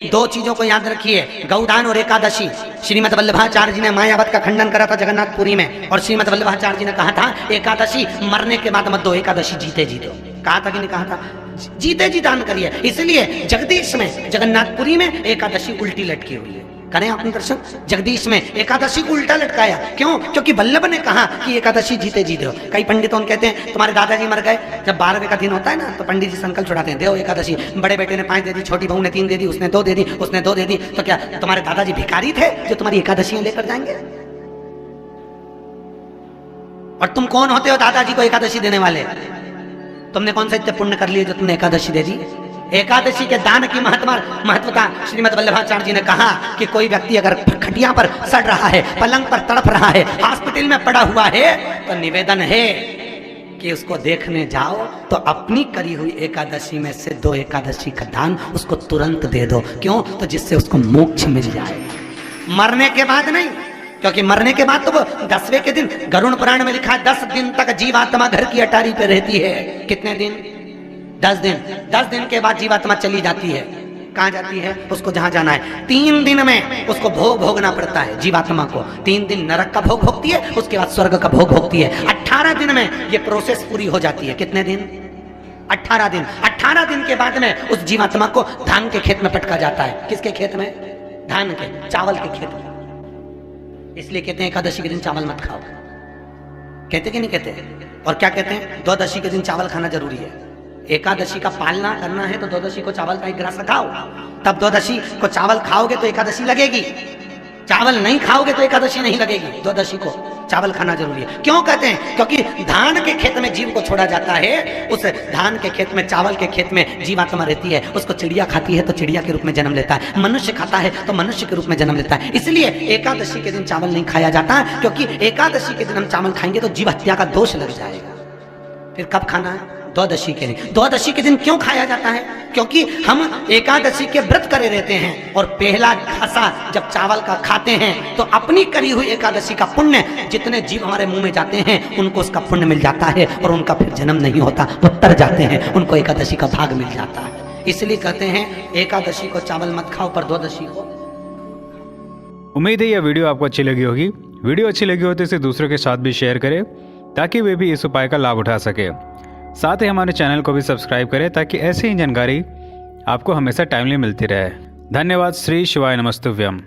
दो चीजों को याद रखिए, गौदान और एकादशी। श्रीमद वल्लभाचार्य जी ने मायावत का खंडन करा था जगन्नाथपुरी में, और श्रीमद वल्लभाचार्य जी ने कहा था एकादशी मरने के बाद मत दो, एकादशी जीते जी दो। कहा था कि नहीं कहा था? जीते जी दान करिए। इसलिए जगदीश में जगन्नाथपुरी में एकादशी उल्टी लटकी हुई है। करें आपने दर्शन, जगदीश में एकादशी को उल्टा लटकाया। क्यों? क्योंकि वल्लभ ने कहा कि एकादशी जीते जी दो। कई पंडितों कहते हैं तुम्हारे दादाजी मर गए, जब 12वें का दिन होता है ना तो पंडित जी संकल्प छुड़ाते हैं, दो एकादशी। बड़े बेटे ने 5 दे दी, छोटी बहू ने 3 दे दी, उसने 2 दे दी, उसने 2 दे दी। तो क्या तुम्हारे दादाजी भिखारी थे जो तुम्हारी एकादशियां लेकर जाएंगे? और तुम कौन होते हो दादाजी को एकादशी देने वाले? तुमने कौन सा इतने पुण्य कर लिए जो तुमने एकादशी दे दी? एकादशी के दान की महत्वता श्रीमद वल्लभाचार्य जी ने कहा कि कोई व्यक्ति अगर खटिया पर सड़ रहा है, पलंग पर तड़प रहा है, हॉस्पिटल में पड़ा हुआ है, तो निवेदन है कि उसको देखने जाओ तो अपनी करी हुई एकादशी में से 2 एकादशी का दान उसको तुरंत दे दो। क्यों? तो जिससे उसको मोक्ष मिल जाए, मरने के बाद नहीं। क्योंकि मरने के बाद तो वो 10वें के दिन गरुड़ पुराण में लिखा है 10 दिन तक जीवात्मा घर की अटारी पे रहती है। कितने दिन? 10 दिन। 10 दिन के बाद जीवात्मा चली जाती है। कहाँ जाती है? उसको जहां जाना है। 3 दिन में उसको भोग भोगना पड़ता है जीवात्मा को। 3 दिन नरक का भोग भोगती है, उसके बाद स्वर्ग का भोग भोगती है। 18 दिन में ये प्रोसेस पूरी हो जाती है। कितने दिन? 18 दिन। 18 दिन के बाद में उस जीवात्मा को धान के खेत में पटका जाता है। किसके खेत में? धान के, चावल के खेत में। इसलिए कहते हैं एकादशी के दिन चावल मत खाओ। कहते कि नहीं कहते? और क्या कहते हैं? द्वादशी के दिन चावल खाना जरूरी है। एकादशी का पालना करना है तो द्वादशी को चावल का 1 गिलास खाओ, तब द्वादशी को चावल खाओगे तो एकादशी लगेगी। चावल नहीं खाओगे तो एकादशी नहीं लगेगी। द्वादशी को चावल खाना जरूरी है। क्यों कहते हैं? क्योंकि धान के खेत में जीव को छोड़ा जाता है, उस धान के खेत में, चावल के खेत में जीवात्मा रहती है। उसको चिड़िया खाती है तो चिड़िया के रूप में जन्म लेता है, मनुष्य खाता है तो मनुष्य के रूप में जन्म लेता है। इसलिए एकादशी के दिन चावल नहीं खाया जाता, क्योंकि एकादशी के दिन हम चावल खाएंगे तो जीव हत्या का दोष लग जाएगा। फिर कब खाना है? द्वादशी के दिन। द्वादशी के दिन क्यों खाया जाता है? क्योंकि हम एकादशी के व्रत करे रहते हैं, और पहला घासा जब चावल का खाते हैं तो अपनी करी हुई एकादशी का पुण्य, जितने जीव हमारे मुंह में जाते हैं उनको उसका पुण्य मिल जाता है, और उनका फिर जन्म नहीं होता, वो तर जाते हैं, उनको एकादशी का भाग मिल जाता है। इसलिए कहते हैं एकादशी को चावल मत खाओ, पर द्वादशी को। उम्मीद है यह वीडियो आपको अच्छी लगी होगी। वीडियो अच्छी लगी हो तो इसे दूसरों के साथ भी शेयर करें, ताकि वे भी इस उपाय का लाभ उठा सके। साथ ही हमारे चैनल को भी सब्सक्राइब करें, ताकि ऐसी ही जानकारी आपको हमेशा टाइमली मिलती रहे। धन्यवाद। श्री शिवाय नमस्तुभ्यम।